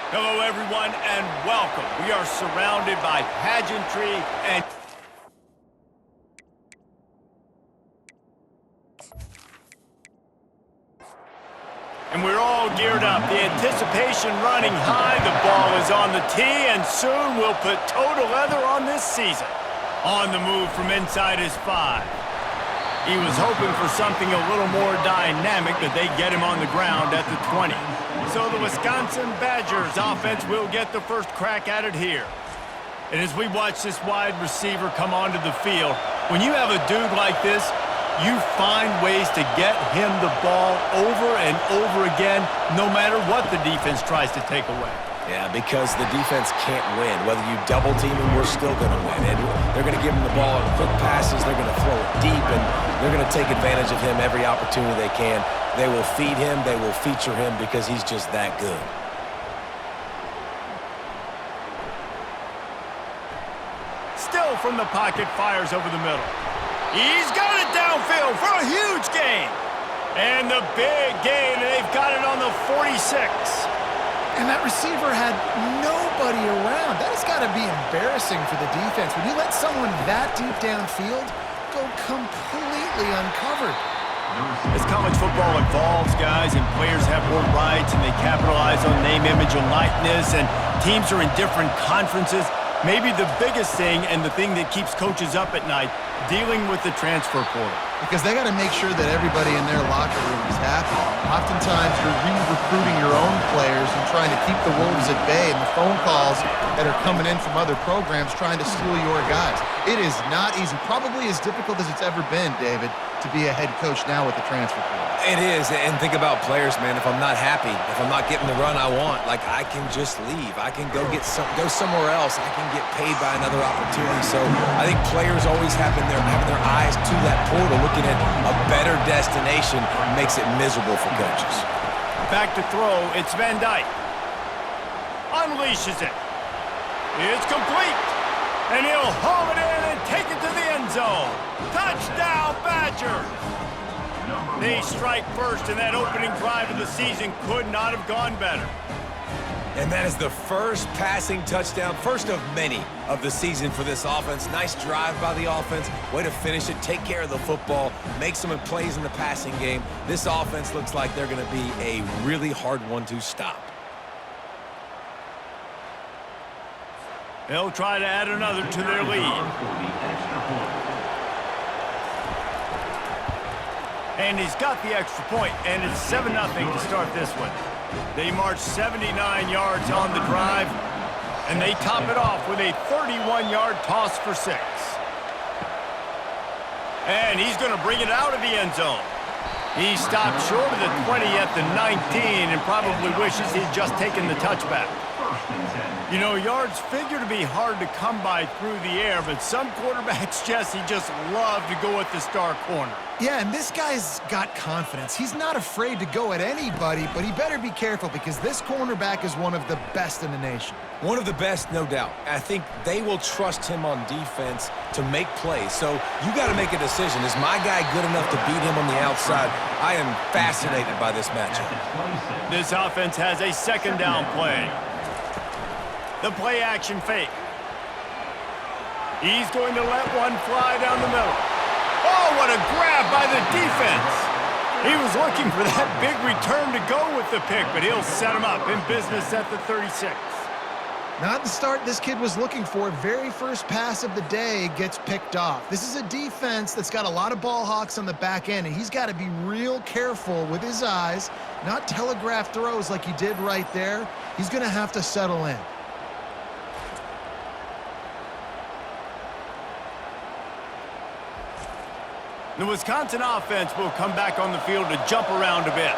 Hello, everyone, and welcome. We are surrounded by pageantry and we're all geared up. The anticipation running high. The ball is on the tee, and soon we'll put toe to leather on this season. On the move from inside his 5. He was hoping for something a little more dynamic, but they get him on the ground at the 20. So the Wisconsin Badgers offense will get the first crack at it here. And as we watch this wide receiver come onto the field, when you have a dude like this, you find ways to get him the ball over and over again, no matter what the defense tries to take away. Yeah, because the defense can't win. Whether you double team him, we're still going to win. And they're going to give him the ball in quick passes. They're going to throw it deep, and they're going to take advantage of him every opportunity they can. They will feed him. They will feature him because he's just that good. Still from the pocket, fires over the middle. He's got it downfield for a huge gain. And the big gain, and they've got it on the 46. And that receiver had nobody around. That has got to be embarrassing for the defense. When you let someone that deep downfield go completely uncovered. As college football evolves, guys, and players have more rights, and they capitalize on name, image, and likeness, and teams are in different conferences, maybe the biggest thing and the thing that keeps coaches up at night, dealing with the transfer portal. Because they got to make sure that everybody in their locker room is happy. Oftentimes, you're re-recruiting your own players and trying to keep the wolves at bay, and the phone calls that are coming in from other programs trying to steal your guys. It is not easy. Probably as difficult as it's ever been, David, to be a head coach now with the transfer portal. It is, and think about players, man. If I'm not happy, if I'm not getting the run I want, like, I can just leave. I can go somewhere else. I can get paid by another opportunity. So I think players always having their eyes to that portal, looking at a better destination, makes it miserable for coaches. Back to throw, it's Van Dyke. Unleashes it. It's complete. And he'll haul it in and take it to the end zone. Touchdown, Badgers! They strike first, and that opening drive of the season could not have gone better. And that is the first passing touchdown, first of many of the season for this offense. Nice drive by the offense. Way to finish it, take care of the football, make some plays in the passing game. This offense looks like they're going to be a really hard one to stop. They'll try to add another to their lead. And he's got the extra point, and it's 7-0 to start this one. They march 79 yards on the drive, and they top it off with a 31-yard toss for 6. And he's going to bring it out of the end zone. He stopped short of the 20 at the 19 and probably wishes he'd just taken the touchback. You know, yards figure to be hard to come by through the air, but some quarterbacks, Jesse, just love to go at the star corner. Yeah, and this guy's got confidence. He's not afraid to go at anybody, but he better be careful because this cornerback is one of the best in the nation. One of the best, no doubt. I think they will trust him on defense to make plays. So you got to make a decision. Is my guy good enough to beat him on the outside? I am fascinated by this matchup. This offense has a second down play. The play action fake. He's going to let one fly down the middle. Oh, what a grab by the defense. He was looking for that big return to go with the pick, but he'll set him up in business at the 36. Not the start this kid was looking for. Very first pass of the day gets picked off. This is a defense that's got a lot of ball hawks on the back end, and he's got to be real careful with his eyes, not telegraph throws like he did right there. He's going to have to settle in. The Wisconsin offense will come back on the field to jump around a bit.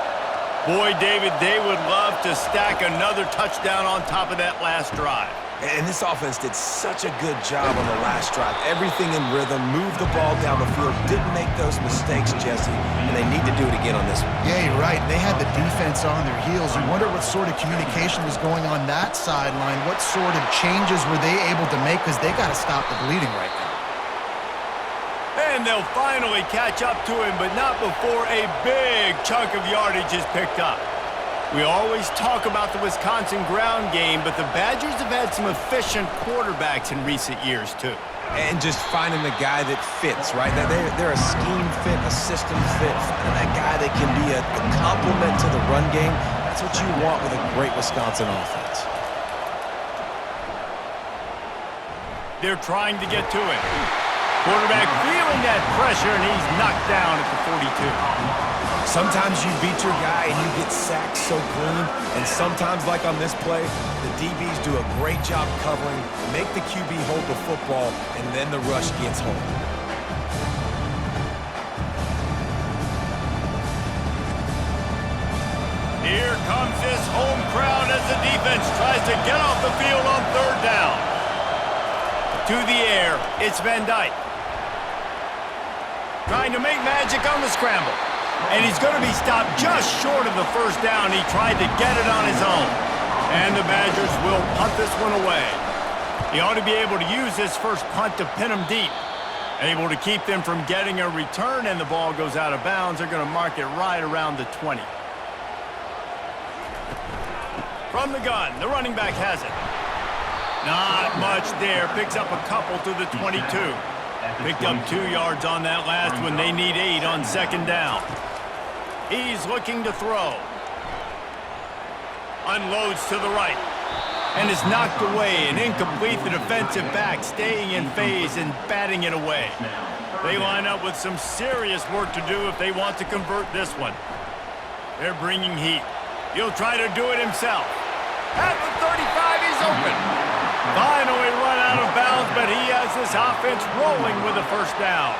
Boy, David, they would love to stack another touchdown on top of that last drive. And this offense did such a good job on the last drive. Everything in rhythm, moved the ball down the field, didn't make those mistakes, Jesse, and they need to do it again on this one. Yeah, you're right. They had the defense on their heels. You wonder what sort of communication was going on that sideline. What sort of changes were they able to make because they got to stop the bleeding right now. And they'll finally catch up to him, but not before a big chunk of yardage is picked up. We always talk about the Wisconsin ground game, but the Badgers have had some efficient quarterbacks in recent years, too. And just finding the guy that fits, right? They're a scheme fit, a system fit. Finding that guy that can be a complement to the run game. That's what you want with a great Wisconsin offense. They're trying to get to it. Quarterback feeling that pressure, and he's knocked down at the 42. Sometimes you beat your guy and you get sacked so clean, and sometimes, like on this play, the DBs do a great job covering, make the QB hold the football, and then the rush gets home. Here comes this home crowd as the defense tries to get off the field on third down. To the air, it's Van Dyke. Trying to make magic on the scramble. And he's going to be stopped just short of the first down. He tried to get it on his own. And the Badgers will punt this one away. He ought to be able to use this first punt to pin them deep. Able to keep them from getting a return, and the ball goes out of bounds. They're going to mark it right around the 20. From the gun, the running back has it. Not much there. Picks up a couple to the 22. Picked up 2 yards on that last one. They need 8 on second down. He's looking to throw. Unloads to the right. And is knocked away and incomplete. The defensive back staying in phase and batting it away. They line up with some serious work to do if they want to convert this one. They're bringing heat. He'll try to do it himself. At the 35, he's open. Finally run out of bounds, but he has this offense rolling with a first down.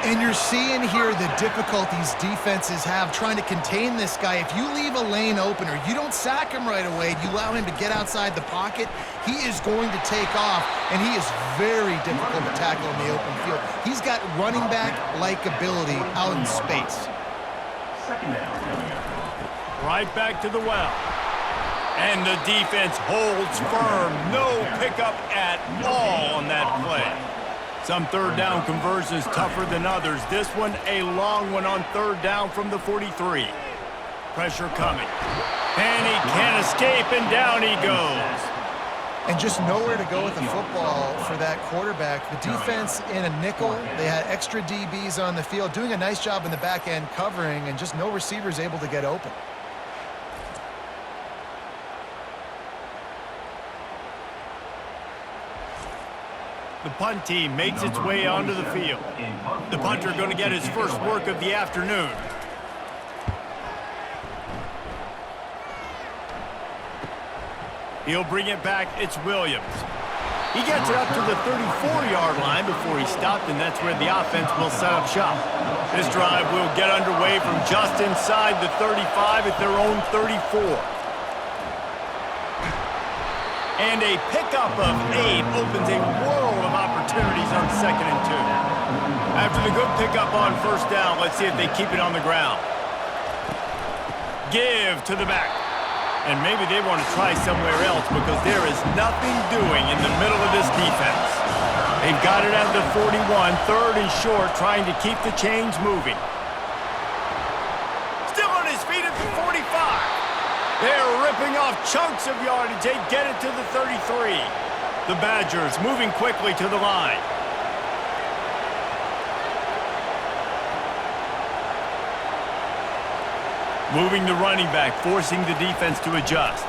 And you're seeing here the difficulties defenses have trying to contain this guy. If you leave a lane open or you don't sack him right away, you allow him to get outside the pocket, he is going to take off, and he is very difficult to tackle in the open field. He's got running back-like ability out in space. Right back to the well. And the defense holds firm. No pickup at all on that play. Some third down conversions tougher than others. This one a long one on third down from the 43. Pressure coming. And he can't escape, and down he goes. And just nowhere to go with the football for that quarterback. The defense in a nickel, they had extra DBs on the field, doing a nice job in the back end covering, and just no receivers able to get open. The punt team makes its way onto the field. The punter going to get his first work of the afternoon. He'll bring it back. It's Williams. He gets it up to the 34-yard line before he stopped, and that's where the offense will set up shop. This drive will get underway from just inside the 35 at their own 34. And a pickup of 8 opens a world of opportunities on 2nd and 2. After the good pickup on first down, let's see if they keep it on the ground. Give to the back. And maybe they want to try somewhere else because there is nothing doing in the middle of this defense. They've got it at the 41, 3rd and short, trying to keep the chains moving. Still on his feet at the 45. They're ripping off chunks of yardage. They get it to the 33. The Badgers moving quickly to the line. Moving the running back, forcing the defense to adjust.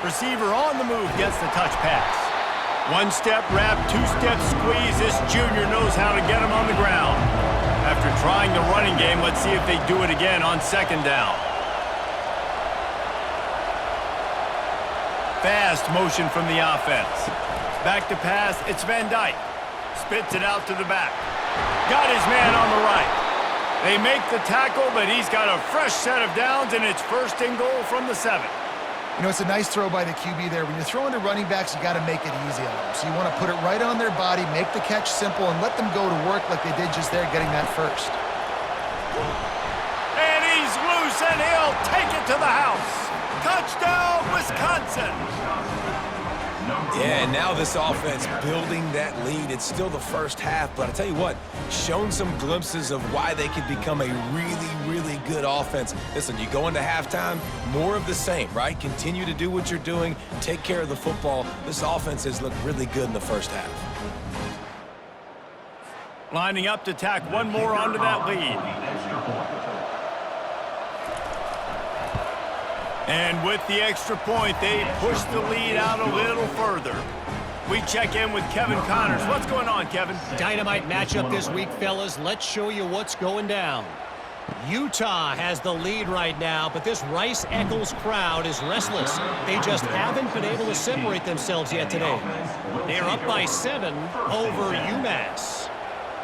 Receiver on the move gets the touch pass. 1-step wrap, 2-step squeeze. This junior knows how to get him on the ground. After trying the running game, let's see if they do it again on second down. Fast motion from the offense. Back to pass, it's Van Dyke. Spits it out to the back. Got his man on the right. They make the tackle, but he's got a fresh set of downs, and it's 1st and goal from the 7. You know, it's a nice throw by the QB there. When you're throwing to running backs, you got to make it easy on them. So you want to put it right on their body, make the catch simple, and let them go to work like they did just there, getting that first. And he's loose, and he'll take it to the house. Touchdown, Wisconsin! Yeah, and now this offense building that lead. It's still the first half, but I tell you what, shown some glimpses of why they could become a really, really good offense. Listen, you go into halftime, more of the same, right? Continue to do what you're doing, take care of the football. This offense has looked really good in the first half. Lining up to tack one more onto that lead. And with the extra point, they push the lead out a little further. We check in with Kevin Connors. What's going on, Kevin? Dynamite matchup this week, fellas. Let's show you what's going down. Utah has the lead right now, but this Rice-Eccles crowd is restless. They just haven't been able to separate themselves yet today. They're up by 7 over UMass.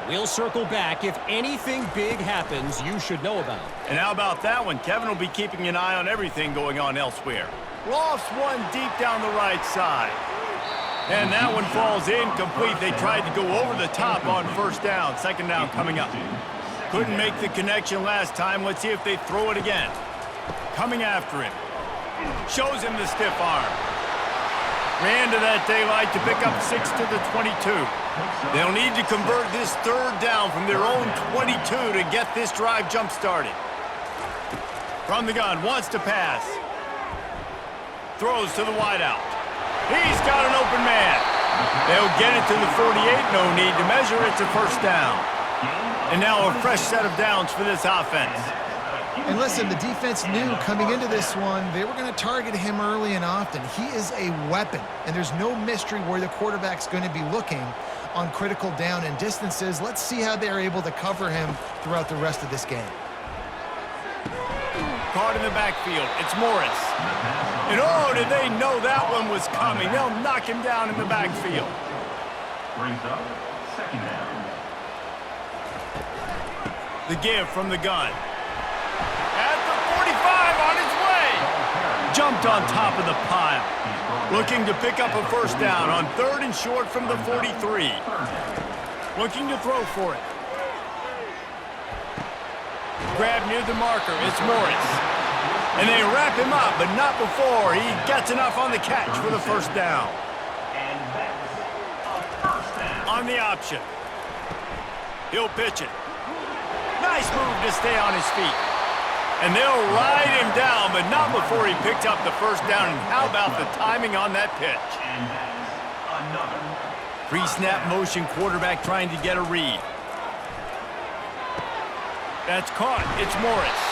We'll circle back. If anything big happens, you should know about it. And how about that one? Kevin will be keeping an eye on everything going on elsewhere. Lofts one deep down the right side. And that one falls incomplete. They tried to go over the top on first down. Second down coming up. Couldn't make the connection last time. Let's see if they throw it again. Coming after him. Shows him the stiff arm. Ran to that daylight to pick up 6 to the 22. They'll need to convert this third down from their own 22 to get this drive jump-started. From the gun, wants to pass. Throws to the wideout. He's got an open man. They'll get it to the 48. No need to measure. It's a first down. And now a fresh set of downs for this offense. And listen, the defense knew coming into this one, they were going to target him early and often. He is a weapon, and there's no mystery where the quarterback's going to be looking on critical down and distances. Let's see how they're able to cover him throughout the rest of this game. Caught in the backfield. It's Morris. And oh, did they know that one was coming? They'll knock him down in the backfield. Brings up second down. The give from the gun. At the 45 on his way. Jumped on top of the pile. Looking to pick up a first down on 3rd and short from the 43. Looking to throw for it. Grab near the marker. It's Morris. And they wrap him up, but not before he gets enough on the catch for the first down. On the option. He'll pitch it. Nice move to stay on his feet. And they'll ride him down, but not before he picked up the first down. And how about the timing on that pitch? Pre-snap motion, quarterback trying to get a read. That's caught. It's Morris.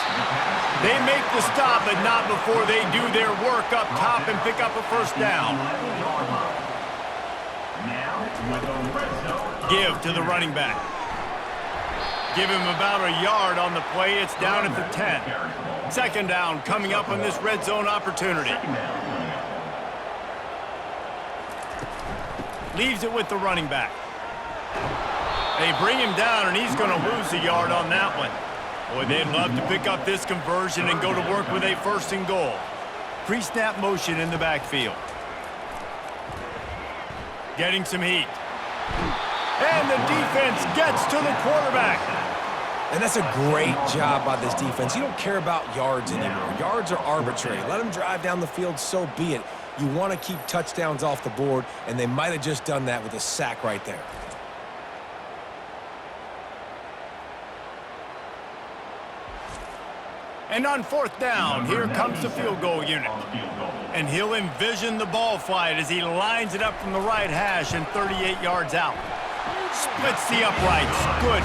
They make the stop, but not before they do their work up top and pick up a first down. Give to the running back. Give him about a yard on the play. It's down at the 10. Second down coming up on this red zone opportunity. Leaves it with the running back. They bring him down, and he's going to lose a yard on that one. Boy, they'd love to pick up this conversion and go to work with a 1st and goal. Pre-snap motion in the backfield. Getting some heat. And the defense gets to the quarterback. And that's a great job by this defense. You don't care about yards anymore. Yards are arbitrary. Let them drive down the field, so be it. You want to keep touchdowns off the board, and they might have just done that with a sack right there. And on 4th down, here comes the field goal unit. And he'll envision the ball flight as he lines it up from the right hash and 38 yards out. Splits the uprights. Good.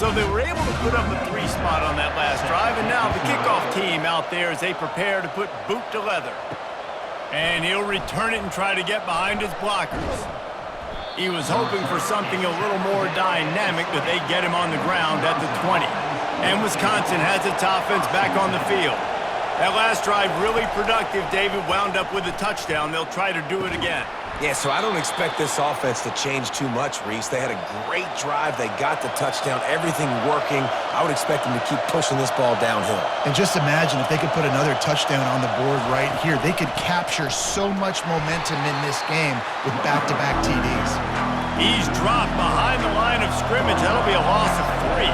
So they were able to put up a 3 spot on that last drive, and now the kickoff team out there as they prepare to put boot to leather. And he'll return it and try to get behind his blockers. He was hoping for something a little more dynamic, but they get him on the ground at the 20. And Wisconsin has its offense back on the field. That last drive really productive. David wound up with a touchdown. They'll try to do it again. Yeah, so I don't expect this offense to change too much, Reese. They had a great drive. They got the touchdown, everything working. I would expect them to keep pushing this ball downhill. And just imagine if they could put another touchdown on the board right here. They could capture so much momentum in this game with back-to-back TDs. He's dropped behind the line of scrimmage. That'll be a loss of 3.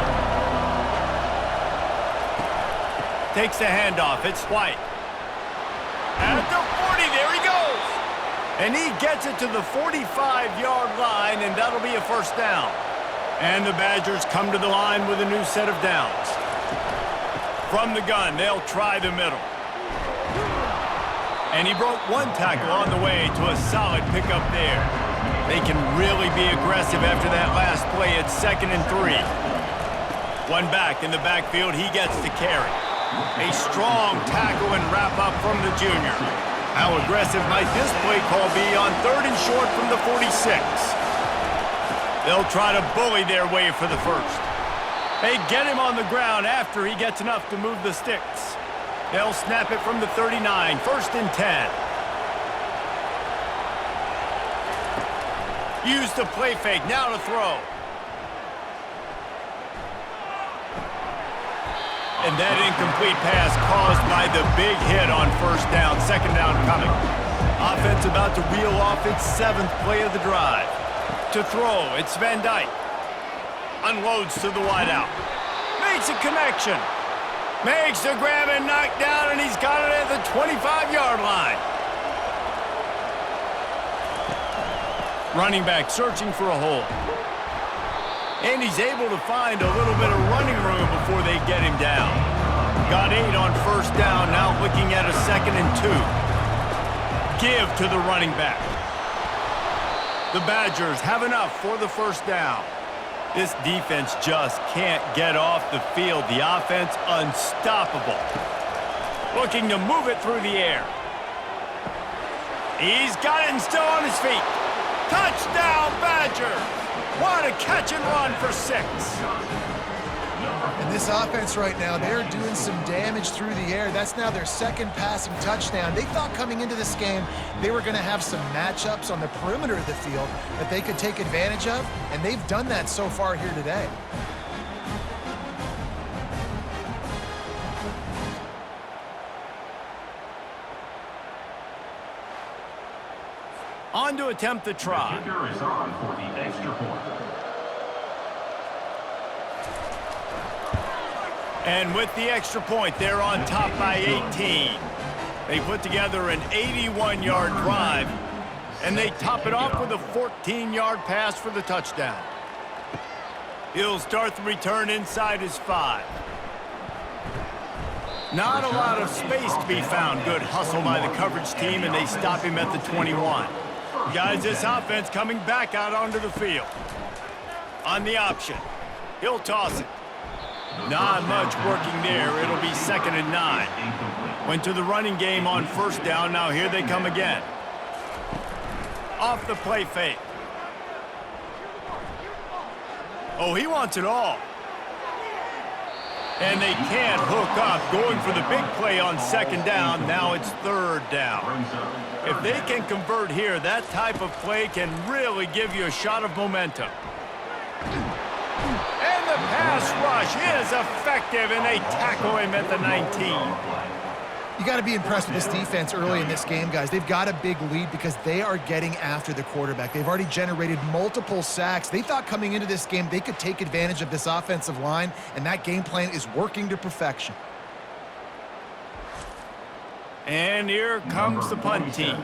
Takes the handoff. It's White. At the 40, there he goes. And he gets it to the 45-yard line, and that'll be a first down. And the Badgers come to the line with a new set of downs. From the gun, they'll try the middle. And he broke one tackle on the way to a solid pickup there. They can really be aggressive after that last play at 2nd and 3. One back in the backfield, he gets to carry. A strong tackle and wrap up from the junior. How aggressive might this play call be on 3rd and short from the 46? They'll try to bully their way for the first. They get him on the ground after he gets enough to move the sticks. They'll snap it from the 39, 1st and 10. Use the play fake, now to throw. And that incomplete pass caused by the big hit on 1st down, 2nd down coming. Offense about to reel off its 7th play of the drive. To throw, it's Van Dyke. Unloads to the wideout. Makes a connection. Makes the grab and knock down, and he's got it at the 25-yard line. Running back searching for a hole. And he's able to find a little bit of running room before they get him down. Got 8 on 1st down, now looking at a 2nd and 2. Give to the running back. The Badgers have enough for the 1st down. This defense just can't get off the field. The offense unstoppable. Looking to move it through the air. He's got it and still on his feet. Touchdown, Badgers! What a catch and run for 6. And this offense right now, they're doing some damage through the air. That's now their 2nd passing touchdown. They thought coming into this game they were going to have some matchups on the perimeter of the field that they could take advantage of, and they've done that so far here today. On to attempt the try. The kicker is on for the extra point. And with the extra point, they're on top by 18. They put together an 81-yard drive, and they top it off with a 14-yard pass for the touchdown. He'll start the return inside his 5. Not a lot of space to be found. Good hustle by the coverage team, and they stop him at the 21. Guys, this offense coming back out onto the field. On the option. He'll toss it. Not much working there. It'll be 2nd and 9. Went to the running game on 1st down. Now here they come again. Off the play fake. Oh, he wants it all. And they can't hook up. Going for the big play on 2nd down. Now it's 3rd down. If they can convert here, that type of play can really give you a shot of momentum. And the pass rush is effective, and they tackle him at the 19. You got to be impressed with this defense early in this game, guys. They've got a big lead because they are getting after the quarterback. They've already generated multiple sacks. They thought coming into this game they could take advantage of this offensive line, and that game plan is working to perfection. And here comes the punt team.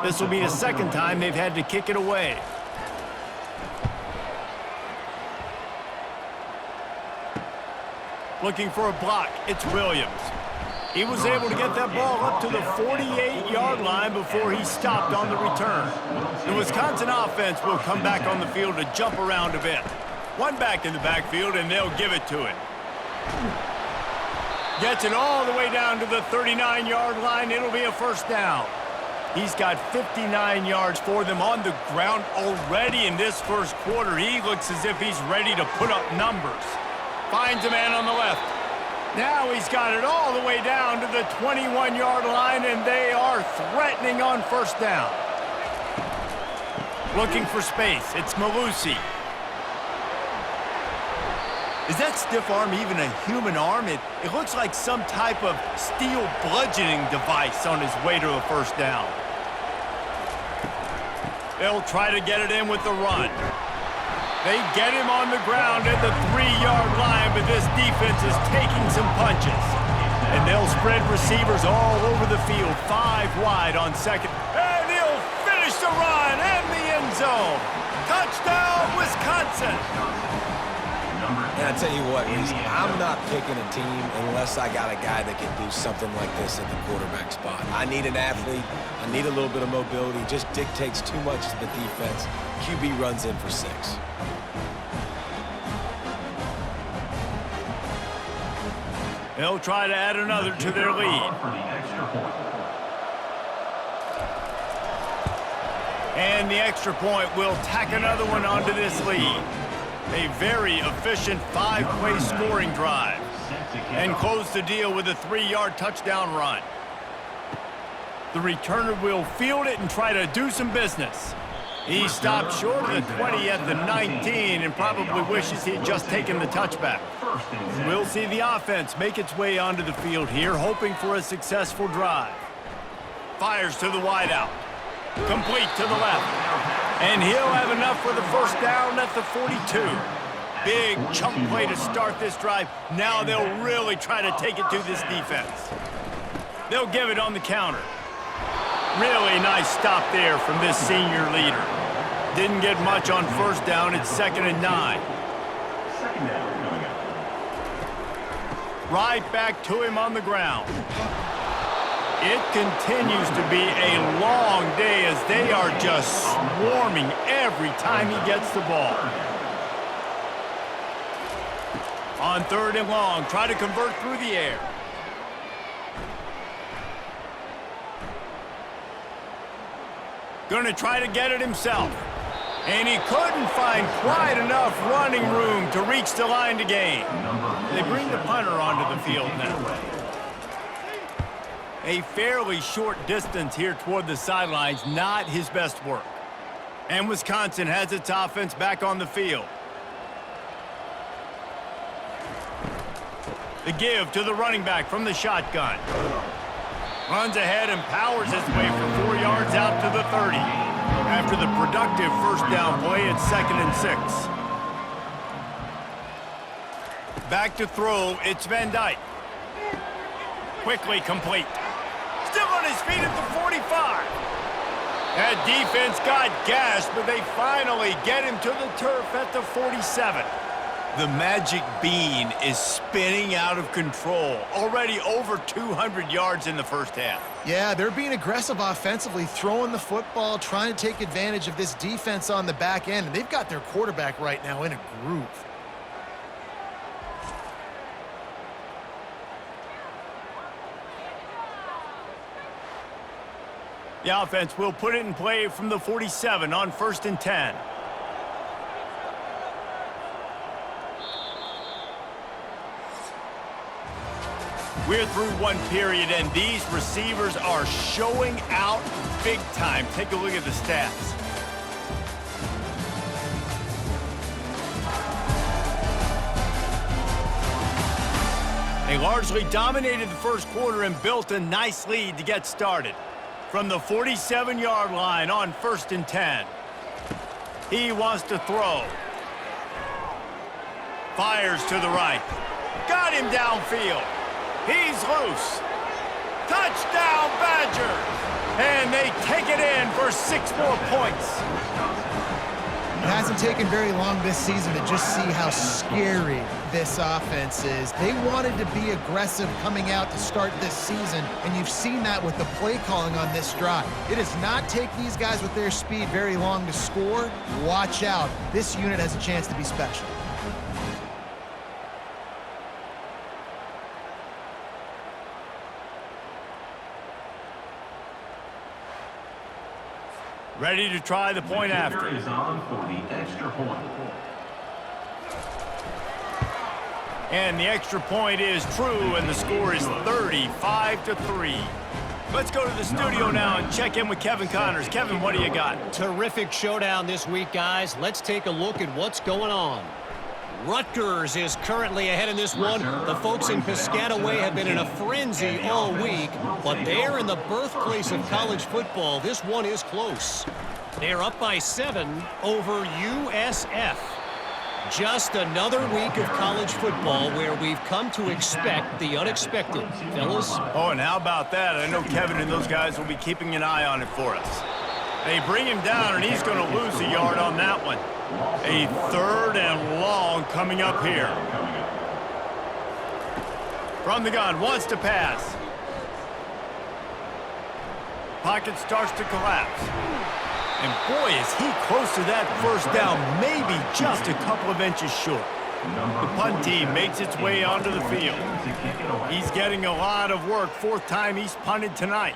This will be the 2nd time they've had to kick it away. Looking for a block, it's Williams. He was able to get that ball up to the 48-yard line before he stopped on the return. The Wisconsin offense will come back on the field to jump around a bit. One back in the backfield, and they'll give it to him. Gets it all the way down to the 39-yard line. It'll be a 1st down. He's got 59 yards for them on the ground already in this 1st quarter. He looks as if he's ready to put up numbers. Finds a man on the left. Now he's got it all the way down to the 21-yard line, and they are threatening on 1st down. Looking for space. It's Malusi. Is that stiff arm even a human arm? It looks like some type of steel bludgeoning device on his way to a first down. They'll try to get it in with the run. They get him on the ground at the 3-yard line, but this defense is taking some punches. And they'll spread receivers all over the field, 5 wide on second. And he'll finish the run and the end zone. Touchdown, Wisconsin. And I tell you what, Reese, I'm not picking a team unless I got a guy that can do something like this at the quarterback spot. I need an athlete. I need a little bit of mobility. Just dictates too much to the defense. QB runs in for 6. They'll try to add another to their lead. And the extra point will tack another one onto this lead. A very efficient 5-play scoring drive. And close the deal with a 3-yard touchdown run. The returner will field it and try to do some business. He stopped short of the 20 at the 19 and probably wishes he had just taken the touchback. We'll see the offense make its way onto the field here, hoping for a successful drive. Fires to the wideout. Complete to the left. And he'll have enough for the first down at the 42. Big chunk play to start this drive. Now they'll really try to take it to this defense. They'll give it on the counter. Really nice stop there from this senior leader. Didn't get much on first down. It's 2nd and 9. Right back to him on the ground. It continues to be a long day as they are just swarming every time he gets the ball. On 3rd and long, try to convert through the air. Going to try to get it himself. And he couldn't find quite enough running room to reach the line to gain. They bring the punter onto the field now. A fairly short distance here toward the sidelines, not his best work. And Wisconsin has its offense back on the field. The give to the running back from the shotgun. Runs ahead and powers his way for 4 yards out to the 30. After the productive first down play, it's 2nd and 6. Back to throw, it's Van Dyke. Quickly complete. Still on his feet at the 45. That defense got gashed, but they finally get him to the turf at the 47. The magic bean is spinning out of control. Already over 200 yards in the first half. Yeah, they're being aggressive offensively, throwing the football, trying to take advantage of this defense on the back end. And they've got their quarterback right now in a groove. The offense will put it in play from the 47 on 1st and 10. We're through one period, and these receivers are showing out big time. Take a look at the stats. They largely dominated the first quarter and built a nice lead to get started. From the 47-yard line on 1st and 10. He wants to throw. Fires to the right. Got him downfield. He's loose. Touchdown, Badgers! And they take it in for 6 more points. It hasn't taken very long this season to just see how scary this offense is. They wanted to be aggressive coming out to start this season, and you've seen that with the play calling on this drive. It does not take these guys with their speed very long to score. Watch out. This unit has a chance to be special. Ready to try the point after. Is on for the extra point. And the extra point is true, and the score is 35-3. Let's go to the studio now and check in with Kevin Connors. Kevin, what do you got? Terrific showdown this week, guys. Let's take a look at what's going on. Rutgers is currently ahead in this one. The folks in Piscataway have been in a frenzy all week, but they're in the birthplace of college football. This one is close. They're up by 7 over USF. Just another week of college football where we've come to expect the unexpected, fellas. Oh, and how about that? I know Kevin and those guys will be keeping an eye on it for us. They bring him down, and he's going to lose a yard on that one. A 3rd and long coming up here. From the gun, wants to pass. Pocket starts to collapse. And boy, is he close to that first down, maybe just a couple of inches short. The punt team makes its way onto the field. He's getting a lot of work, 4th time he's punted tonight.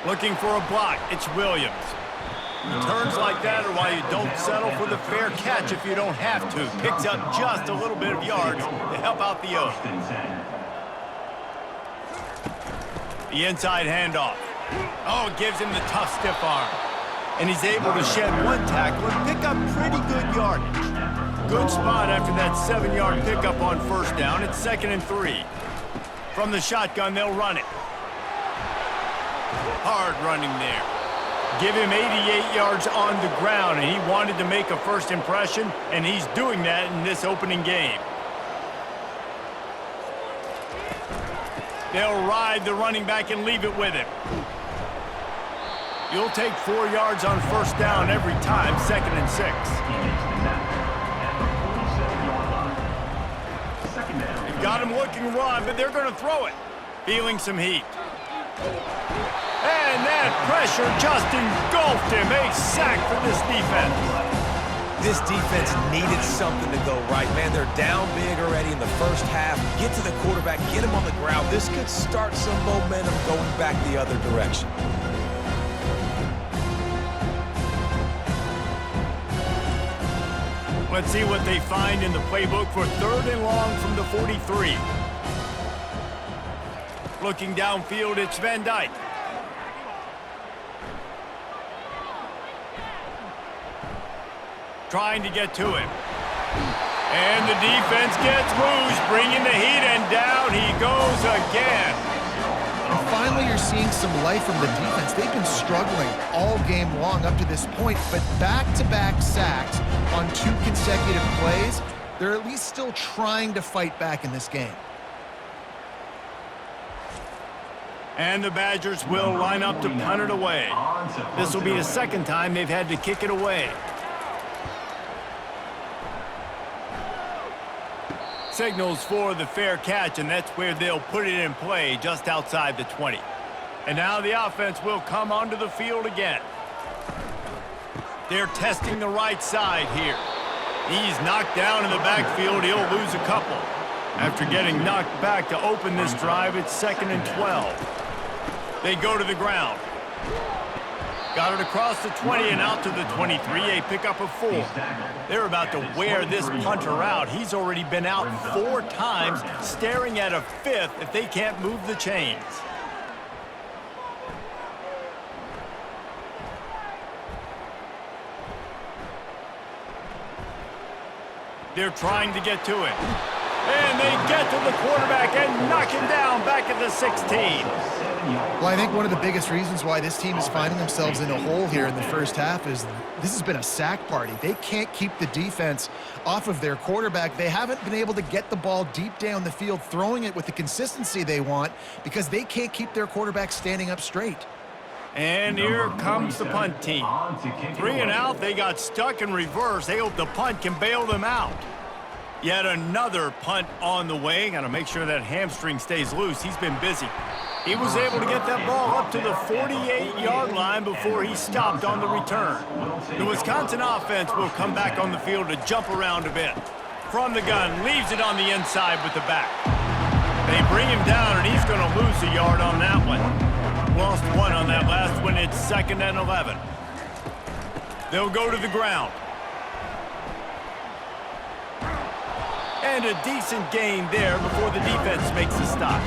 Looking for a block, it's Williams. Returns like that are why you don't settle for the fair catch if you don't have to. Picks up just a little bit of yards to help out the O's. The inside handoff. Oh, it gives him the tough stiff arm. And he's able to shed one tackle and pick up pretty good yardage. Good spot after that 7-yard pickup on 1st down. It's 2nd and 3. From the shotgun, they'll run it. Hard running there. Give him 88 yards on the ground, and he wanted to make a first impression, and he's doing that in this opening game. They'll ride the running back and leave it with him. You'll take 4 yards on 1st down every time, 2nd and 6. They've got him looking run, but they're going to throw it. Feeling some heat. And that pressure just engulfed him. A sack for this defense. This defense needed something to go right, man. They're down big already in the first half. Get to the quarterback, get him on the ground. This could start some momentum going back the other direction. Let's see what they find in the playbook for 3rd and long from the 43. Looking downfield, it's Van Dyke. Trying to get to him. And the defense gets loose, bringing the heat, and down he goes again. And finally, you're seeing some life from the defense. They've been struggling all game long up to this point, but back-to-back sacks on 2 consecutive plays, they're at least still trying to fight back in this game. And the Badgers will line up to punt it away. This will be the 2nd time they've had to kick it away. Signals for the fair catch, and that's where they'll put it in play, just outside the 20. And now the offense will come onto the field again. They're testing the right side here. He's knocked down in the backfield. He'll lose a couple. After getting knocked back to open this drive, it's 2nd and 12. They go to the ground. Got it across the 20 and out to the 23, a pickup of 4. They're about to wear this punter out. He's already been out 4 times, staring at a 5th if they can't move the chains. They're trying to get to him. And they get to the quarterback and knock him down back at the 16. Well, I think one of the biggest reasons why this team is finding themselves in a hole here in the first half is this has been a sack party. They can't keep the defense off of their quarterback. They haven't been able to get the ball deep down the field, throwing it with the consistency they want because they can't keep their quarterback standing up straight. And here comes the punt team. 3 and out, they got stuck in reverse. They hope the punt can bail them out. Yet another punt on the way. Got to make sure that hamstring stays loose. He's been busy. He was able to get that ball up to the 48-yard line before he stopped on the return. The Wisconsin offense will come back on the field to jump around a bit. From the gun, leaves it on the inside with the back. They bring him down, and he's going to lose a yard on that one. Lost 1 on that last one. It's 2nd and 11. They'll go to the ground. And a decent gain there before the defense makes a stop.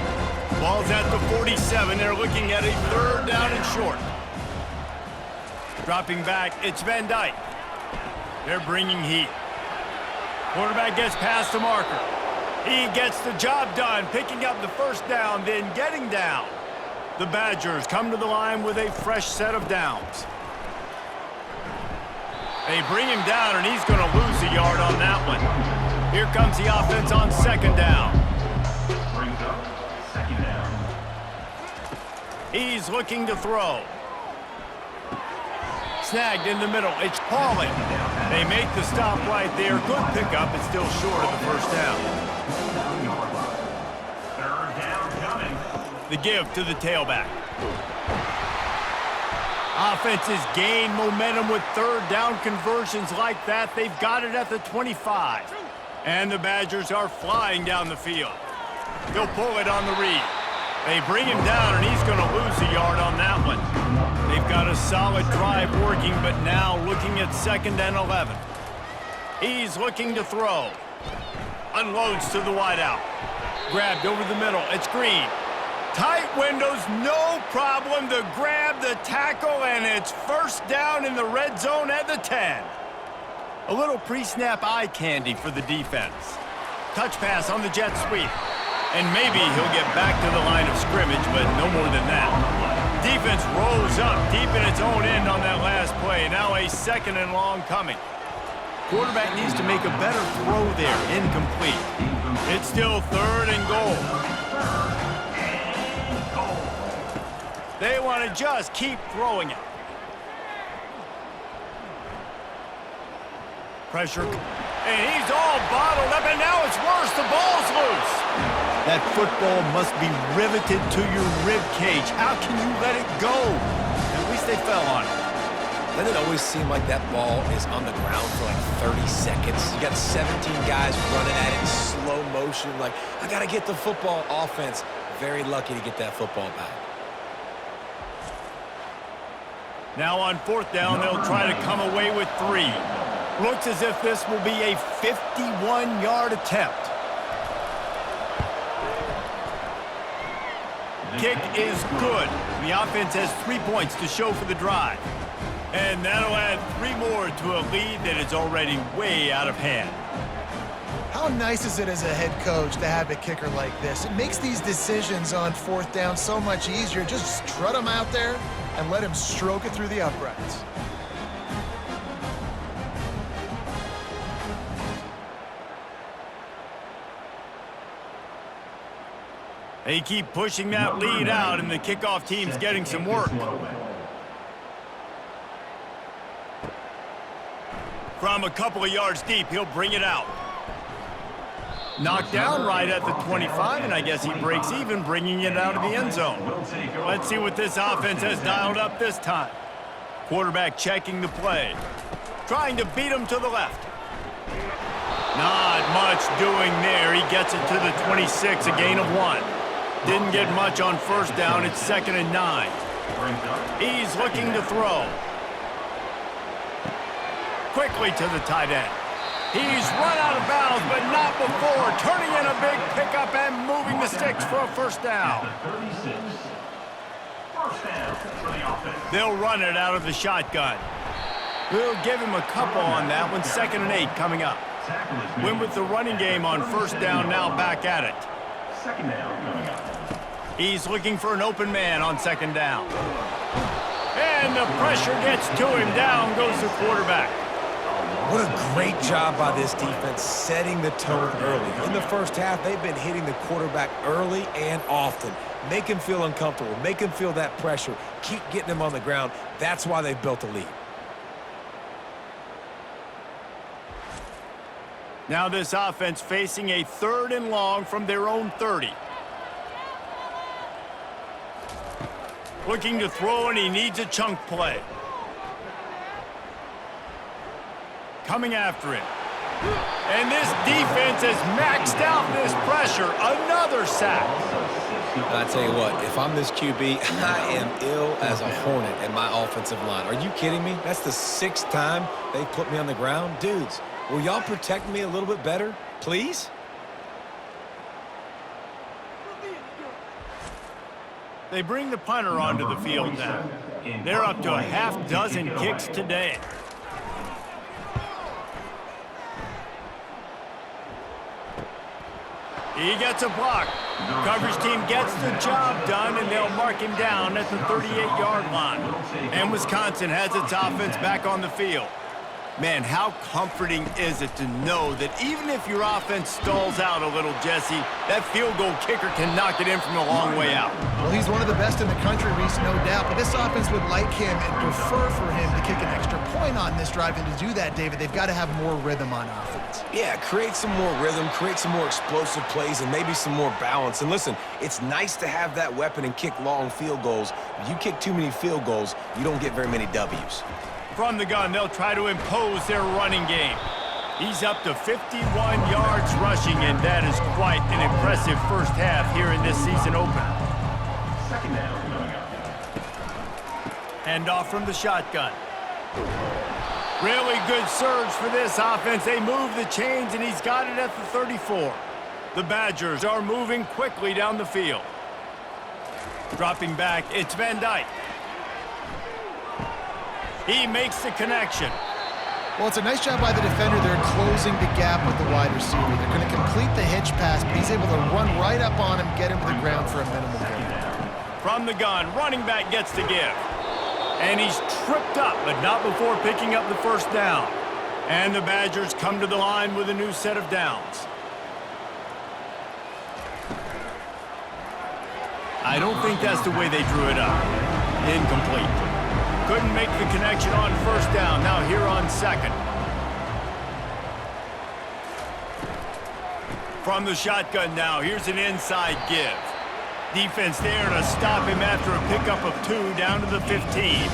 Ball's at the 47. They're looking at a third down and short. Dropping back, it's Van Dyke. They're bringing heat. Quarterback gets past the marker. He gets the job done, picking up the first down, then getting down. The Badgers come to the line with a fresh set of downs. They bring him down, and he's going to lose a yard on that one. Here comes the offense on second down. Brings up second down. He's looking to throw. Snagged in the middle. It's Pauling. They make the stop right there. Good pickup. It's still short of the first down. Third down coming. The give to the tailback. Offenses gain momentum with third down conversions like that. They've got it at the 25. And the Badgers are flying down the field. They'll pull it on the read. They bring him down, and he's going to lose a yard on that one. They've got a solid drive working, but now looking at 2nd and 11. He's looking to throw. Unloads to the wideout. Grabbed over the middle. It's Green. Tight windows, no problem to grab the tackle, and it's first down in the red zone at the 10. A little pre-snap eye candy for the defense. Touch pass on the jet sweep. And maybe he'll get back to the line of scrimmage, but no more than that. Defense rolls up deep in its own end on that last play. Now a 2nd and long coming. Quarterback needs to make a better throw there. Incomplete. It's still 3rd and goal. They want to just keep throwing it. Pressure. And he's all bottled up, and now it's worse. The ball's loose. That football must be riveted to your rib cage. How can you let it go? At least they fell on it. Doesn't it always seem like that ball is on the ground for like 30 seconds? You got 17 guys running at it in slow motion. Like, I got to get the football. Offense, very lucky to get that football back. Now on 4th down, they'll try to come away with 3. Looks as if this will be a 51-yard attempt. Kick is good. The offense has 3 points to show for the drive. And that'll add 3 more to a lead that is already way out of hand. How nice is it as a head coach to have a kicker like this? It makes these decisions on 4th down so much easier. Just strut him out there and let him stroke it through the uprights. They keep pushing that lead out, and the kickoff team's getting some work. From a couple of yards deep, he'll bring it out. Knocked down right at the 25, and I guess he breaks even, bringing it out of the end zone. Let's see what this offense has dialed up this time. Quarterback checking the play. Trying to beat him to the left. Not much doing there. He gets it to the 26, a gain of 1. Didn't get much on 1st down. It's 2nd and 9. He's looking to throw. Quickly to the tight end. He's run out of bounds, but not before. Turning in a big pickup and moving the sticks for a first down. They'll run it out of the shotgun. We'll give him a couple on that one. 2nd and 8 coming up. Win with the running game on 1st down, now back at it. 2nd down coming up. He's looking for an open man on 2nd down. And the pressure gets to him. Down goes the quarterback. What a great job by this defense setting the tone early. In the first half, they've been hitting the quarterback early and often. Make him feel uncomfortable. Make him feel that pressure. Keep getting him on the ground. That's why they've built a lead. Now this offense facing a 3rd and long from their own 30. Looking to throw, and he needs a chunk play. Coming after him. And this defense has maxed out this pressure. Another sack. I tell you what, if I'm this QB, I am ill as a hornet in my offensive line. Are you kidding me? That's the 6th time they put me on the ground. Dudes, will y'all protect me a little bit better, please? They bring the punter onto the field now. They're up to a half dozen kicks today. He gets a block. Coverage team gets the job done, and they'll mark him down at the 38-yard line. And Wisconsin has its offense back on the field. Man, how comforting is it to know that even if your offense stalls out a little, Jesse, that field goal kicker can knock it in from a long way out. Well, he's one of the best in the country, Reese, no doubt. But this offense would like him and prefer for him to kick an extra point on this drive. And to do that, David, they've got to have more rhythm on offense. Yeah, create some more rhythm, create some more explosive plays, and maybe some more balance. And listen, it's nice to have that weapon and kick long field goals. If you kick too many field goals, you don't get very many W's. From the gun, they'll try to impose their running game. He's up to 51 yards rushing, and that is quite an impressive first half here in this season opener. Second down coming up. Hand off from the shotgun. Really good surge for this offense. They move the chains, and he's got it at the 34. The Badgers are moving quickly down the field. Dropping back, it's Van Dyke. He makes the connection. Well, it's a nice job by the defender. They're closing the gap with the wide receiver. They're going to complete the hitch pass, but he's able to run right up on him, get him to the ground for a minimal gain. From the gun, running back gets to give. And he's tripped up, but not before picking up the first down. And the Badgers come to the line with a new set of downs. I don't think that's the way they drew it up. Incomplete. Couldn't make the connection on first down. Now here on second. From the shotgun now, here's an inside give. Defense there to stop him after a pickup of 2 down to the 15.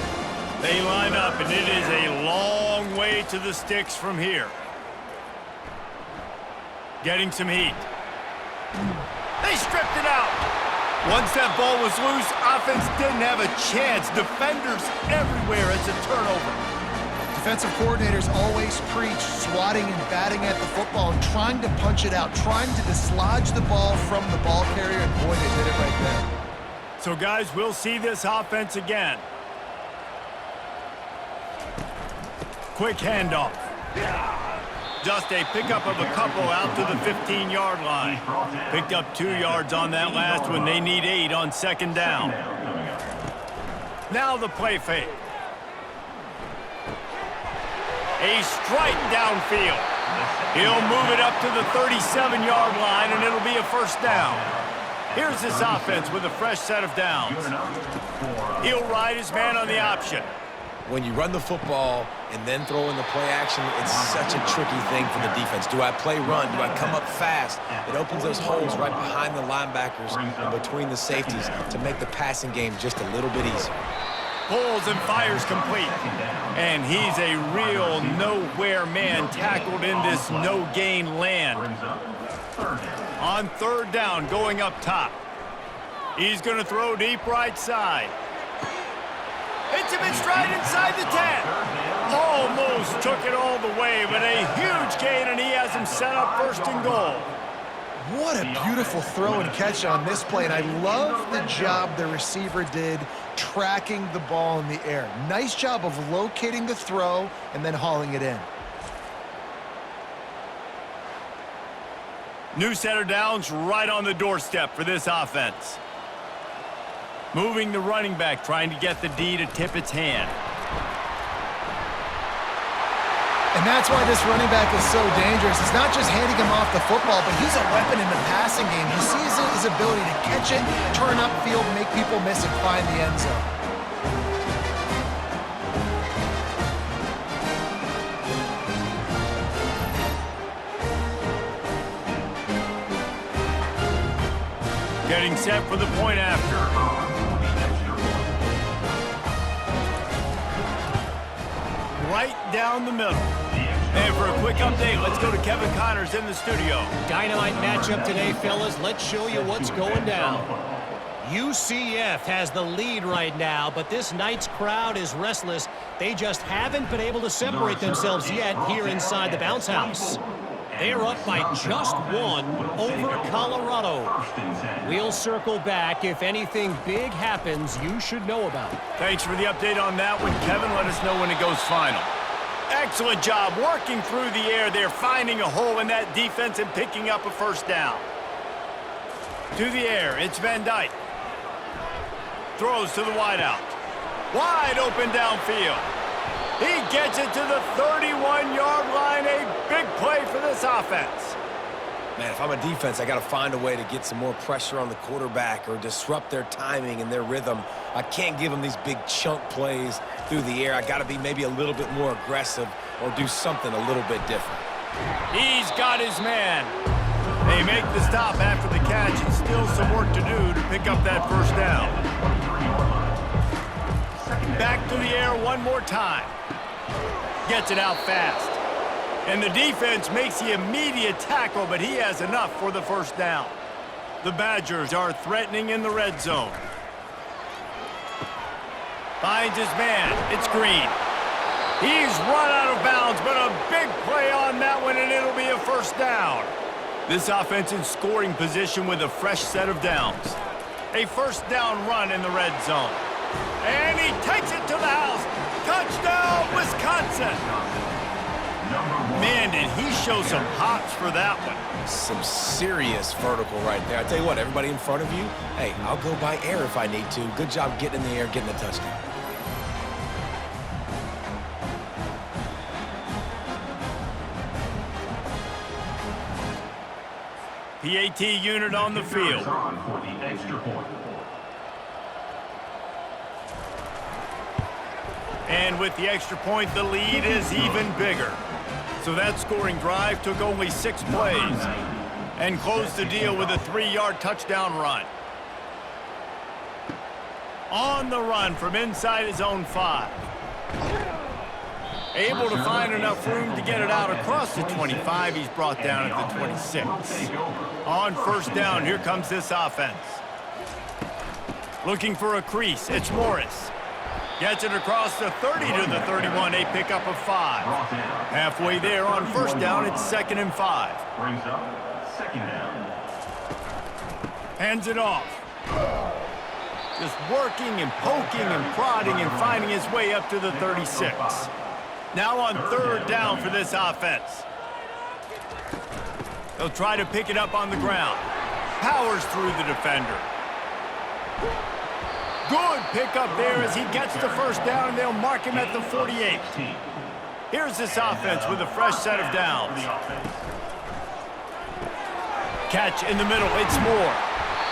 They line up, and it is a long way to the sticks from here. Getting some heat. They stripped it out. Once that ball was loose, offense didn't have a chance. Defenders everywhere. It's a turnover. Defensive coordinators always preach swatting and batting at the football and trying to punch it out, trying to dislodge the ball from the ball carrier, and boy, they did it right there. So, guys, we'll see this offense again. Quick handoff. Just a pickup of a couple out to the 15-yard line. Picked up 2 yards on that last one. They need 8 on second down. Now the play fake. A strike downfield. He'll move it up to the 37-yard line, and it'll be a first down. Here's this offense with a fresh set of downs. He'll ride his man on the option. When you run the football and then throw in the play action, it's such a tricky thing for the defense. Do I play run? Do I come up fast? It opens those holes right behind the linebackers and between the safeties to make the passing game just a little bit easier. Pulls and fires complete. And he's a real nowhere man tackled in this no-gain land. On third down, going up top. He's going to throw deep right side. Hits him in stride inside the 10. Almost took it all the way, but a huge gain, and he has him set up first and goal. What a beautiful throw and catch on this play, and I love the job the receiver did tracking the ball in the air. Nice job of locating the throw and then hauling it in. New set of downs right on the doorstep for this offense. Moving the running back, trying to get the D to tip its hand. And that's why this running back is so dangerous. It's not just handing him off the football, but he's a weapon in the passing game. He sees his ability to catch it, turn upfield, make people miss, and find the end zone. Getting set for the point after. Right down the middle. And for a quick update, let's go to Kevin Connors in the studio. Dynamite matchup today, fellas. Let's show you what's going down. UCF has the lead right now, but this night's crowd is restless. They just haven't been able to separate themselves yet here inside the bounce house. They are up by just one over Colorado. We'll circle back. If anything big happens, you should know about it. Thanks for the update on that one, Kevin. Let us know when it goes final. Excellent job working through the air there, finding a hole in that defense and picking up a first down. To the air, it's Van Dyke. Throws to the wideout. Wide open downfield. He gets it to the 31-yard line. A big play for this offense. Man, if I'm a defense, I got to find a way to get some more pressure on the quarterback or disrupt their timing and their rhythm. I can't give them these big chunk plays through the air. I got to be maybe a little bit more aggressive or do something a little bit different. He's got his man. They make the stop after the catch and still some work to do to pick up that first down. Back to the air one more time. Gets it out fast. And the defense makes the immediate tackle, but he has enough for the first down. The Badgers are threatening in the red zone. Finds his man. It's Green. He's run out of bounds, but a big play on that one, and it'll be a first down. This offense in scoring position with a fresh set of downs. A first down run in the red zone. And he takes it to the house. Touchdown, Wisconsin. Man, did he show some hops for that one. Some serious vertical right there. I tell you what, everybody in front of you, hey, I'll go by air if I need to. Good job getting in the air, getting a touchdown. PAT unit on the field. For the extra point. And with the extra point, the lead is even bigger. So that scoring drive took only 6 plays and closed the deal with a 3-yard touchdown run. On the run from inside his own 5. Able to find enough room to get it out across the 25. He's brought down at the 26. On first down, here comes this offense. Looking for a crease. It's Morris. Gets it across the 30 to the 31. A pickup of 5. Halfway there on first down, it's 2nd and 5. Brings up 2nd down. Hands it off. Just working and poking and prodding and finding his way up to the 36. Now on 3rd down for this offense. They'll try to pick it up on the ground. Powers through the defender. Good pickup there as he gets the first down, and they'll mark him at the 48. Here's this offense with a fresh set of downs. Catch in the middle, it's Moore.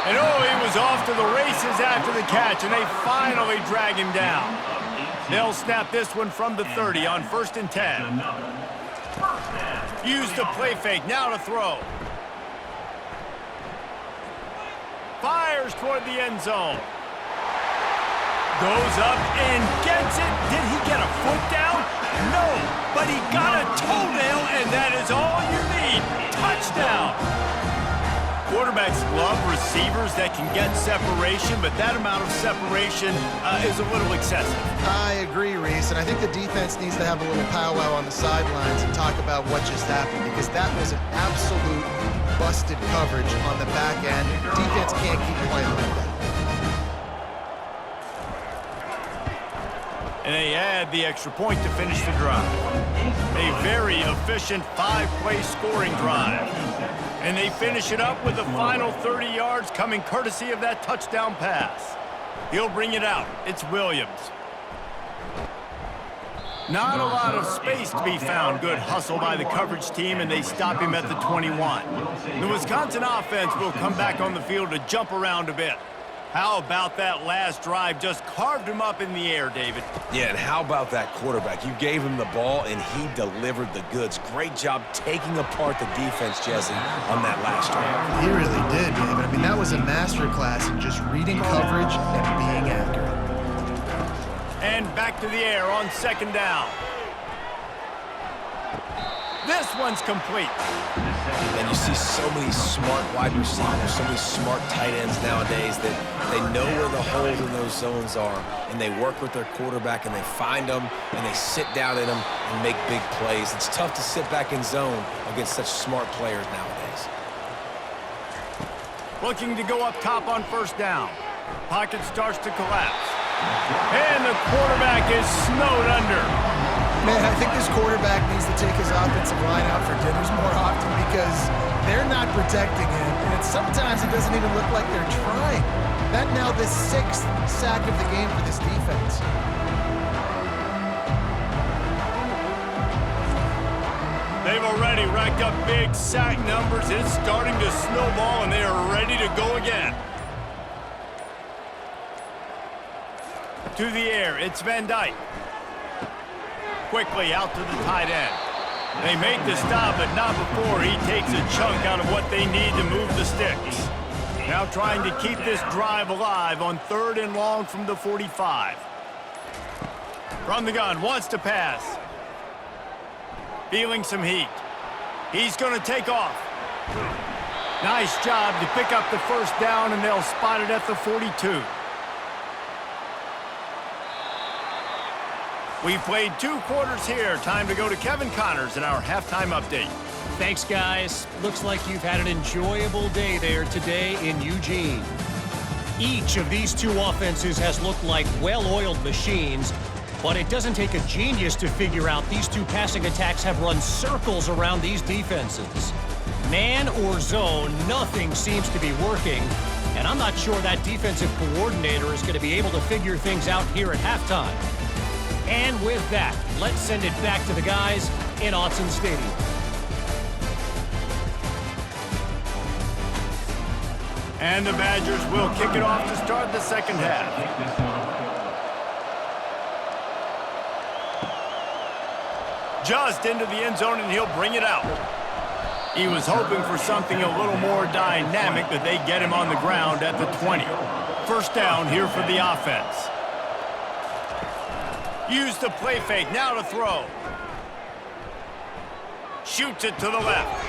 And oh, he was off to the races after the catch, and they finally drag him down. They'll snap this one from the 30 on 1st and 10. Use the play fake, now to throw. Fires toward the end zone. Goes up and gets it. Did he get a foot down? No, but he got a toenail, and that is all you need. Touchdown. Quarterbacks love receivers that can get separation, but that amount of separation is a little excessive. I agree, Reese, and I think the defense needs to have a little powwow on the sidelines and talk about what just happened, because that was an absolute busted coverage on the back end. Defense can't keep playing like that. And they add the extra point to finish the drive. A very efficient 5-play scoring drive. And they finish it up with the final 30 yards coming courtesy of that touchdown pass. He'll bring it out. It's Williams. Not a lot of space to be found. Good hustle by the coverage team, and they stop him at the 21. The Wisconsin offense will come back on the field to jump around a bit. How about that last drive? Just carved him up in the air, David. Yeah, and how about that quarterback? You gave him the ball, and he delivered the goods. Great job taking apart the defense, Jesse, on that last drive. He really did, David. I mean, that was a masterclass in just reading coverage and being accurate. And back to the air on 2nd down. This one's complete. And you see so many smart wide receivers, so many smart tight ends nowadays that they know where the holes in those zones are, and they work with their quarterback, and they find them, and they sit down in them and make big plays. It's tough to sit back in zone against such smart players nowadays. Looking to go up top on first down. Pocket starts to collapse. And the quarterback is snowed under. Man, I think this quarterback needs to take his offensive line out for dinners more often because they're not protecting him. And sometimes it doesn't even look like they're trying. That now the 6th sack of the game for this defense. They've already racked up big sack numbers. It's starting to snowball, and they are ready to go again. To the air, it's Van Dyke. Quickly out to the tight end. They make the stop, but not before he takes a chunk out of what they need to move the sticks. Now trying to keep this drive alive on 3rd and long from the 45. From the gun, wants to pass. Feeling some heat. He's going to take off. Nice job to pick up the first down, and they'll spot it at the 42. We've played 2 quarters here. Time to go to Kevin Connors in our halftime update. Thanks, guys. Looks like you've had an enjoyable day there today in Eugene. Each of these 2 offenses has looked like well-oiled machines, but it doesn't take a genius to figure out these 2 passing attacks have run circles around these defenses. Man or zone, nothing seems to be working, and I'm not sure that defensive coordinator is going to be able to figure things out here at halftime. And with that, let's send it back to the guys in Autzen Stadium. And the Badgers will kick it off to start the second half. Just into the end zone, and he'll bring it out. He was hoping for something a little more dynamic, but they get him on the ground at the 20. First down here for the offense. Use the play fake, now to throw. Shoots it to the left.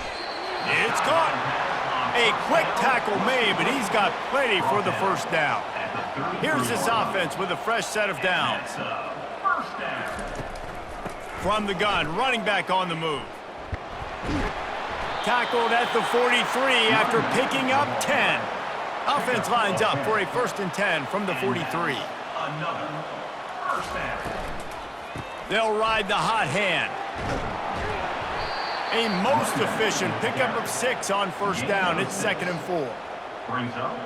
It's caught. A quick tackle made, but he's got plenty for the first down. Here's this offense with a fresh set of downs. From the gun, running back on the move. Tackled at the 43 after picking up 10. Offense lines up for a 1st and 10 from the 43. Another first down. They'll ride the hot hand. A most efficient pickup of 6 on first down. It's 2nd and 4. Brings up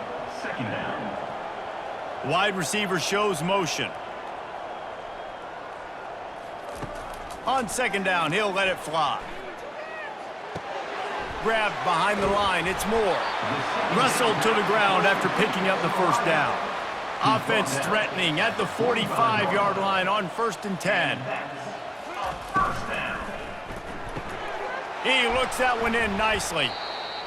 2nd down. Wide receiver shows motion. On 2nd down, he'll let it fly. Grabbed behind the line, it's Moore. Wrestled to the ground after picking up the first down. Offense threatening at the 45-yard line on 1st and 10. He looks that one in nicely.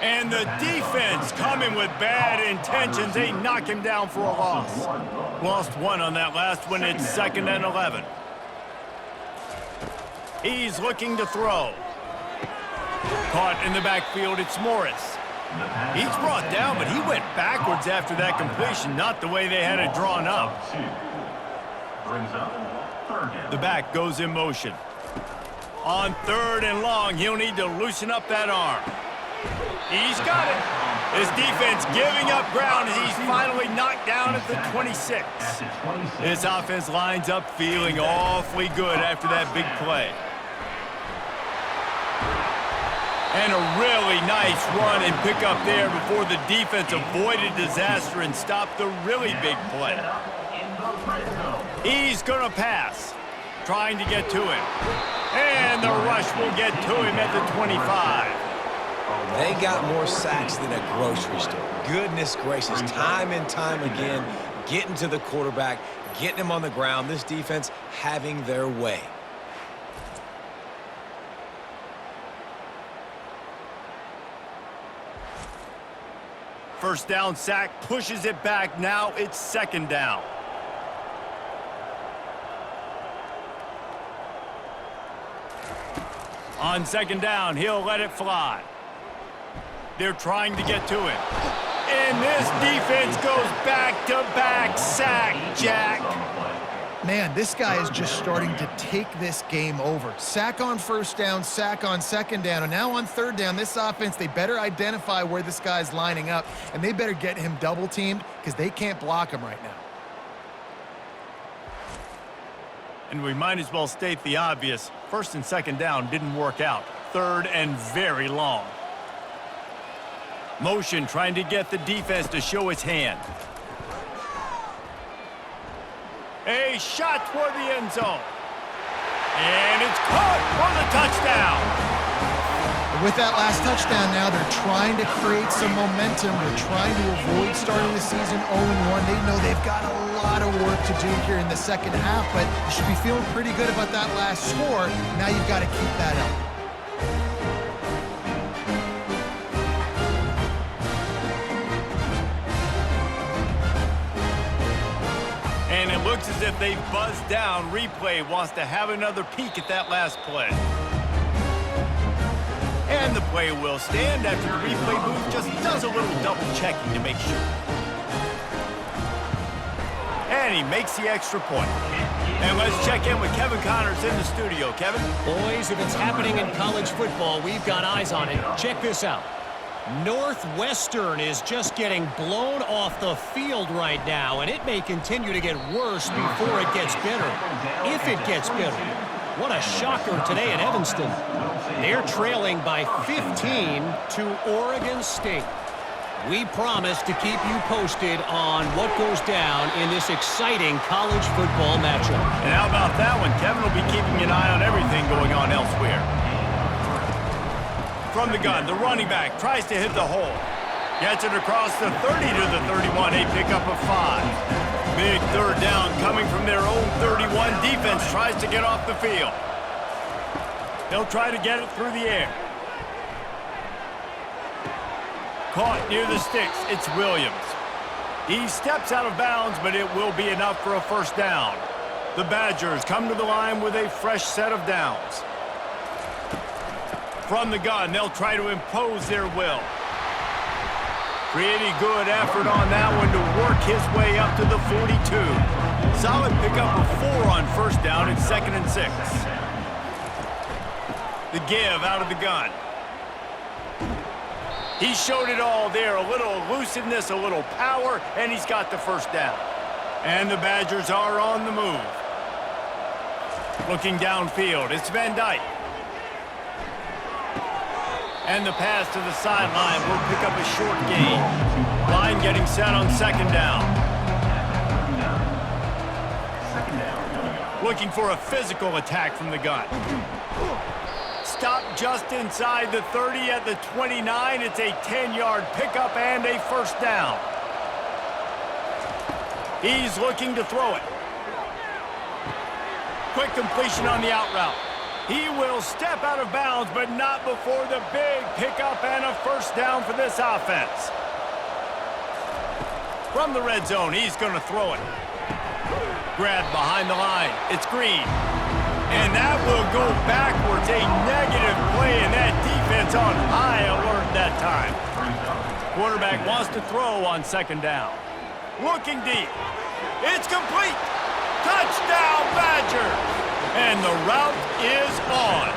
And the defense coming with bad intentions. They knock him down for a loss. Lost 1 on that last one. It's 2nd and 11. He's looking to throw. Caught in the backfield, it's Morris. He's brought down, but he went backwards after that completion, not the way they had it drawn up. The back goes in motion. On 3rd and long, he'll need to loosen up that arm. He's got it. His defense giving up ground as he's finally knocked down at the 26. His offense lines up feeling awfully good after that big play. And a really nice run and pick up there before the defense avoided disaster and stopped the really big play. He's going to pass, trying to get to him. And the rush will get to him at the 25. They got more sacks than a grocery store. Goodness gracious, time and time again, getting to the quarterback, getting him on the ground. This defense having their way. First down sack, pushes it back. Now it's 2nd down. On second down, he'll let it fly. They're trying to get to it. And this defense goes back-to-back sack, Jack. Man, this guy is just starting to take this game over. Sack on first down, sack on second down, and now on third down, this offense, they better identify where this guy's lining up, and they better get him double-teamed because they can't block him right now. And we might as well state the obvious. First and second down didn't work out. Third and very long. Motion trying to get the defense to show its hand. A shot toward the end zone. And it's caught for the touchdown. With that last touchdown now, they're trying to create some momentum. They're trying to avoid starting the season 0-1. They know they've got a lot of work to do here in the second half, but you should be feeling pretty good about that last score. Now you've got to keep that up. And it looks as if they've buzzed down. Replay wants to have another peek at that last play. And the play will stand after the replay booth just does a little double checking to make sure. And he makes the extra point. And let's check in with Kevin Connors in the studio. Kevin? Boys, if it's happening in college football, we've got eyes on it. Check this out. Northwestern is just getting blown off the field right now, and it may continue to get worse before it gets better. If it gets better. What a shocker today in Evanston. They're trailing by 15 to Oregon State. We promise to keep you posted on what goes down in this exciting college football matchup. And how about that one? Kevin will be keeping an eye on everything going on elsewhere. From the gun, the running back tries to hit the hole. Gets it across the 30 to the 31, a pickup of 5. Big third down coming from their own 31. Defense tries to get off the field. They'll try to get it through the air. Caught near the sticks. It's Williams. He steps out of bounds, but it will be enough for a first down. The Badgers come to the line with a fresh set of downs. From the gun, they'll try to impose their will. Pretty good effort on that one to work his way up to the 42. Solid pickup of 4 on first down and 2nd and 6. The give out of the gun. He showed it all there. A little elusiveness, a little power, and he's got the first down. And the Badgers are on the move. Looking downfield, it's Van Dyke. And the pass to the sideline will pick up a short gain. Line getting set on second down. Looking for a physical attack from the gun. Stop just inside the 30 at the 29. It's a 10-yard pickup and a first down. He's looking to throw it. Quick completion on the out route. He will step out of bounds, but not before the big pickup and a first down for this offense. From the red zone, he's going to throw it. Grabbed behind the line. It's Green. And that will go backwards. A negative play, and that defense on high alert that time. Quarterback wants to throw on second down. Looking deep. It's complete. Touchdown, Badgers. And the route is on.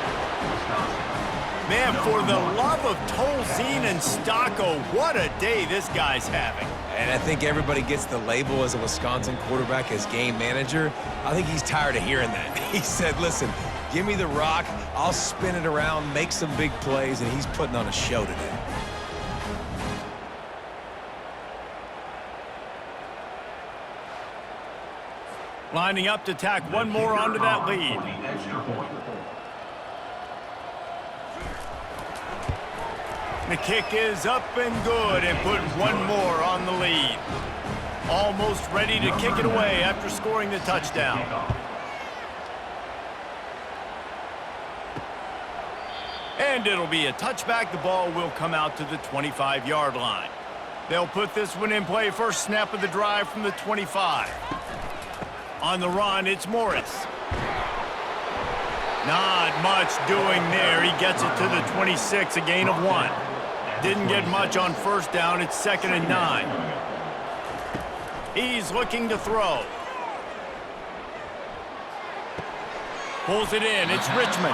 Man, for the love of Tolzien and Stocco, what a day this guy's having. And I think everybody gets the label as a Wisconsin quarterback as game manager. I think he's tired of hearing that. He said, listen, give me the rock, I'll spin it around, make some big plays, and he's putting on a show today. Lining up to tack one more onto that lead. The kick is up and good and put one more on the lead. Almost ready to kick it away after scoring the touchdown. And it'll be a touchback. The ball will come out to the 25-yard line. They'll put this one in play. First snap of the drive from the 25. On the run, it's Morris. Not much doing there. He gets it to the 26, a gain of 1. Didn't get much on first down. It's 2nd and 9. He's looking to throw. Pulls it in. It's Richmond.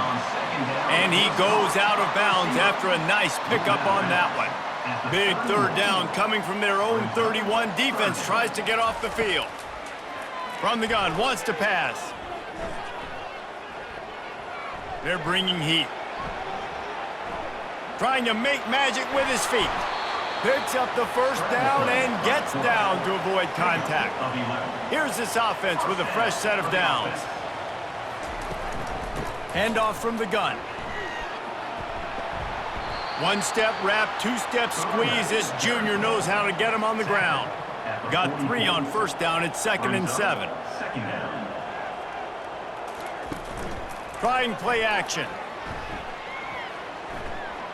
And he goes out of bounds after a nice pickup on that one. Big 3rd down coming from their own 31. Defense tries to get off the field. From the gun, wants to pass. They're bringing heat. Trying to make magic with his feet. Picks up the first down and gets down to avoid contact. Here's this offense with a fresh set of downs. Handoff from the gun. 1-step wrap, 2-step squeeze. This junior knows how to get him on the ground. Got 3 on first down. It's 2nd and 7. Trying play action.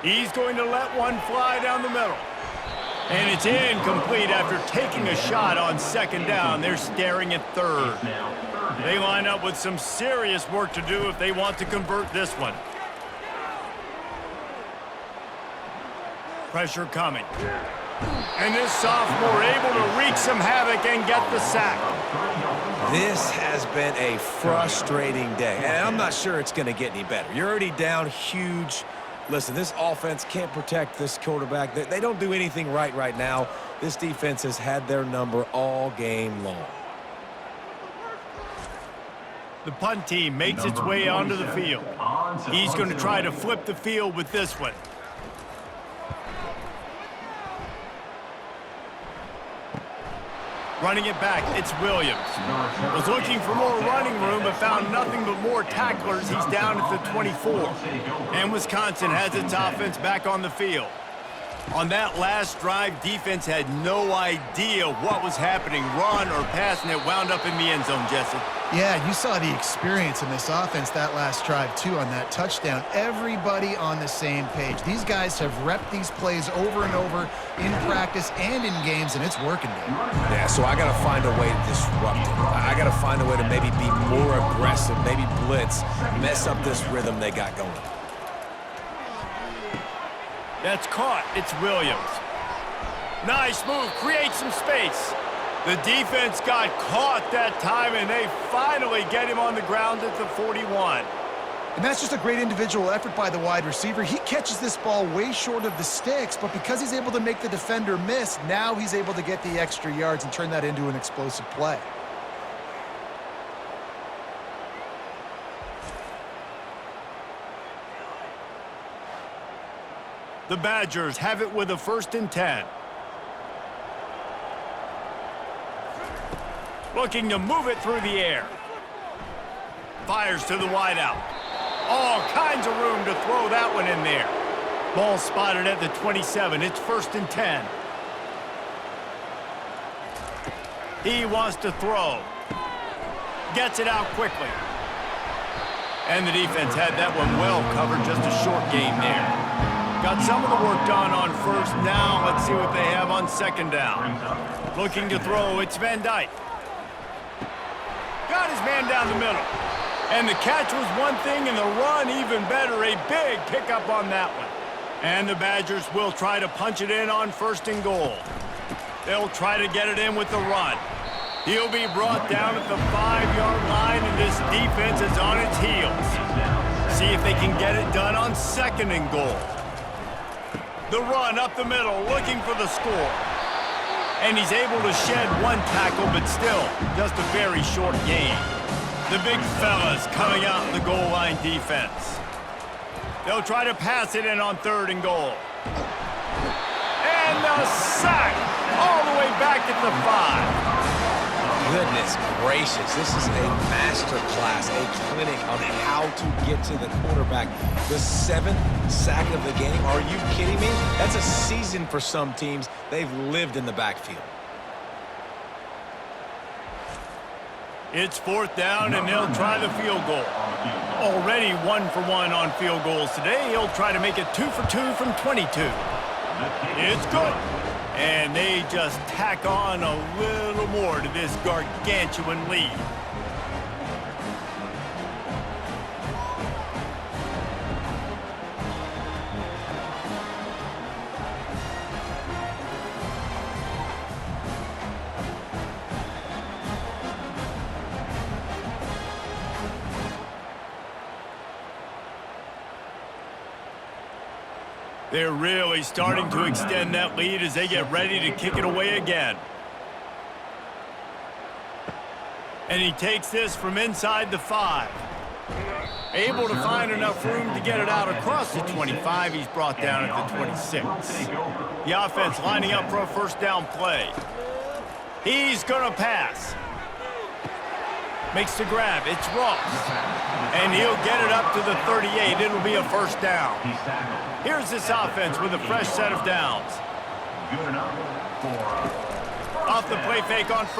He's going to let one fly down the middle. And it's incomplete after taking a shot on 2nd down. They're staring at 3rd. They line up with some serious work to do if they want to convert this one. Pressure coming. And this sophomore able to wreak some havoc and get the sack. This has been a frustrating day, and I'm not sure it's going to get any better. You're already down huge. Listen, this offense can't protect this quarterback. They don't do anything right now. This defense has had their number all game long. The punt team makes its way onto the field. He's going to try to flip the field with this one. Running it back, it's Williams. Was looking for more running room, but found nothing but more tacklers. He's down at the 24. And Wisconsin has its offense back on the field. On that last drive, defense had no idea what was happening, run or pass, and it wound up in the end zone, Jesse. Yeah, you saw the experience in this offense that last drive, too, on that touchdown. Everybody on the same page. These guys have repped these plays over and over in practice and in games, and it's working. Yeah, so I got to find a way to disrupt it. I got to find a way to maybe be more aggressive, maybe blitz, mess up this rhythm they got going. That's caught. It's Williams. Nice move. Create some space. The defense got caught that time, and they finally get him on the ground at the 41. And that's just a great individual effort by the wide receiver. He catches this ball way short of the sticks, but because he's able to make the defender miss, now he's able to get the extra yards and turn that into an explosive play. The Badgers have it with a 1st and 10. Looking to move it through the air. Fires to the wideout. All kinds of room to throw that one in there. Ball spotted at the 27. It's 1st and 10. He wants to throw. Gets it out quickly. And the defense had that one well covered. Just a short game there. Got some of the work done on first. Now let's see what they have on 2nd down. Looking to throw, it's Van Dyke. Got his man down the middle. And the catch was one thing and the run even better. A big pickup on that one. And the Badgers will try to punch it in on 1st and goal. They'll try to get it in with the run. He'll be brought down at the 5-yard line, and this defense is on its heels. See if they can get it done on 2nd and goal. The run up the middle, looking for the score. And he's able to shed one tackle, but still, just a very short gain. The big fellas coming out in the goal line defense. They'll try to pass it in on 3rd and goal. And the sack all the way back at the 5. Goodness gracious, this is a master class, a clinic on how to get to the quarterback. The 7th sack of the game, are you kidding me? That's a season for some teams. They've lived in the backfield. It's 4th down, and they'll try the field goal. Already 1 for 1 on field goals today. He'll try to make it 2 for 2 from 22. It's good. And they just tack on a little more to this gargantuan lead. They're really starting to extend that lead as they get ready to kick it away again. And he takes this from inside the 5. Able to find enough room to get it out across the 25. He's brought down at the 26. The offense lining up for a first down play. He's going to pass. Makes the grab. It's Ross. And he'll get it up to the 38. It'll be a first down. Here's this offense with a fresh set of downs. Good enough for Off the play fake on first.